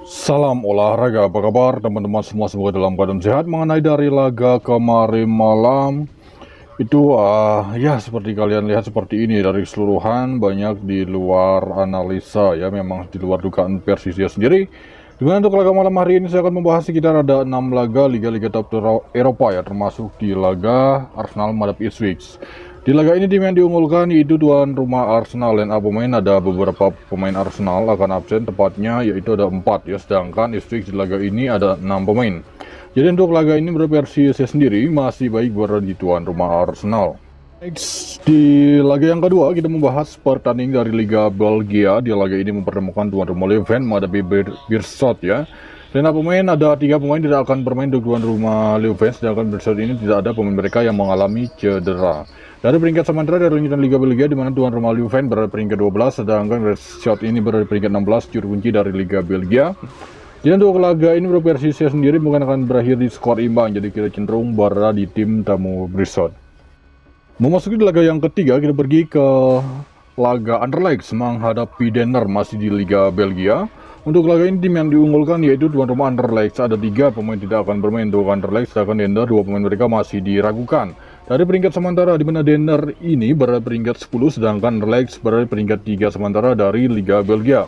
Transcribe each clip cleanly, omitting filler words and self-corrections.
Salam olahraga, apa kabar teman-teman semua, semoga dalam keadaan sehat. Mengenai dari laga kemarin malam itu ya seperti kalian lihat seperti ini, dari keseluruhan banyak di luar analisa ya, memang di luar dugaan Persija sendiri. Dimana untuk laga malam hari ini saya akan membahas sekitar ada 6 laga liga-liga top Eropa ya, termasuk di laga Arsenal menghadapi Ipswich. Di laga ini tim yang diunggulkan yaitu tuan rumah Arsenal, dan pemain ada beberapa pemain Arsenal akan absen, tepatnya yaitu ada 4 ya, sedangkan Ipswich di laga ini ada 6 pemain. Jadi untuk laga ini berversi saya sendiri masih baik berada di tuan rumah Arsenal. Next, di laga yang kedua kita membahas pertandingan dari Liga Belgia. Di laga ini mempertemukan tuan rumah Leuven menghadapi Beerschot ya. Dan pemain ada 3 pemain tidak akan bermain untuk tuan rumah Leuven, sedangkan Beerschot ini tidak ada pemain mereka yang mengalami cedera. Dari peringkat sementara dari lanjutan Liga Belgia, di mana tuan rumah Leuven berada peringkat 12, sedangkan Beerschot ini berada peringkat 16, juru kunci dari Liga Belgia. Jadi untuk laga ini versi saya sendiri mungkin akan berakhir di skor imbang, jadi kita cenderung berada di tim tamu Beerschot. Memasuki laga yang ketiga, kita pergi ke laga Anderlecht menghadapi Denner, masih di Liga Belgia. Untuk laga ini tim yang diunggulkan yaitu tuan rumah Anderlecht. Ada 3 pemain tidak akan bermain untuk Anderlecht, sedangkan Denner 2 pemain mereka masih diragukan. Dari peringkat sementara, di mana Denner ini berada peringkat 10, sedangkan Anderlecht berada peringkat 3 sementara dari Liga Belgia.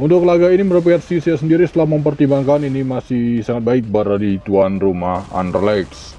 Untuk laga ini versi saya sendiri setelah mempertimbangkan ini masih sangat baik berada di tuan rumah Anderlecht.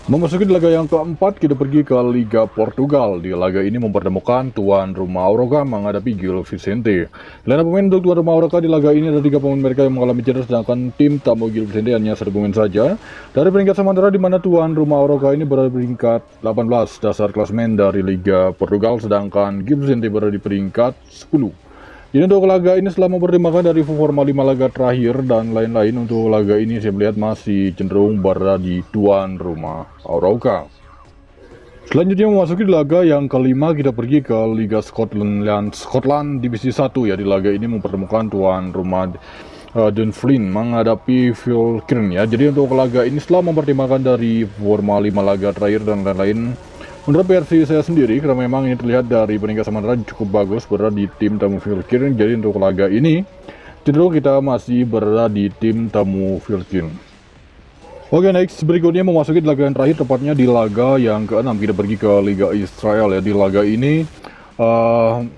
Memasuki laga yang keempat, kita pergi ke Liga Portugal. Di laga ini mempertemukan tuan rumah Aroca menghadapi Gil Vicente. Dan pemain untuk tuan rumah Aroca di laga ini ada 3 pemain mereka yang mengalami cedera, sedangkan tim tamu Gil Vicente hanya 1 pemain saja. Dari peringkat sementara, di mana tuan rumah Aroca ini berada di peringkat 18 dasar klasemen dari Liga Portugal, sedangkan Gil Vicente berada di peringkat 10. Jadi untuk laga ini setelah mempertimbangkan dari forma 5 laga terakhir dan lain-lain, untuk laga ini saya melihat masih cenderung berada di tuan rumah Aroca. Selanjutnya memasuki laga yang kelima, kita pergi ke Liga Scotland Divisi 1 ya. Di laga ini mempertemukan tuan rumah Dunfermline menghadapi Falkirk ya. Jadi untuk laga ini setelah mempertimbangkan dari forma 5 laga terakhir dan lain-lain, menurut versi saya sendiri, karena memang ini terlihat dari peringkat sementara cukup bagus berada di tim tamu Falkirk. Jadi untuk laga ini cenderung kita masih berada di tim tamu Falkirk. Oke, next berikutnya memasuki laga yang terakhir, tepatnya di laga yang ke-6 kita pergi ke Liga Israel ya. Di laga ini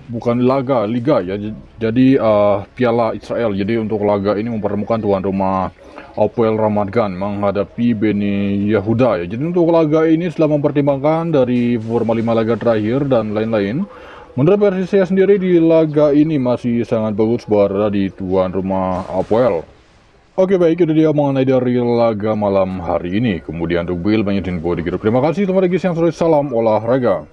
bukan liga ya, jadi Piala Israel. Jadi untuk laga ini mempertemukan tuan rumah Hapoel Ramat Gan menghadapi Beni Yehuda ya. Jadi untuk laga ini setelah mempertimbangkan dari forma 5 laga terakhir dan lain-lain, menurut versi saya sendiri di laga ini masih sangat bagus berada di tuan rumah Hapoel. Oke, baik, itu dia mengenai dari laga malam hari ini. Kemudian untuk Bill banyak info di grup. Terima kasih teman-teman yang sudah, salam olahraga.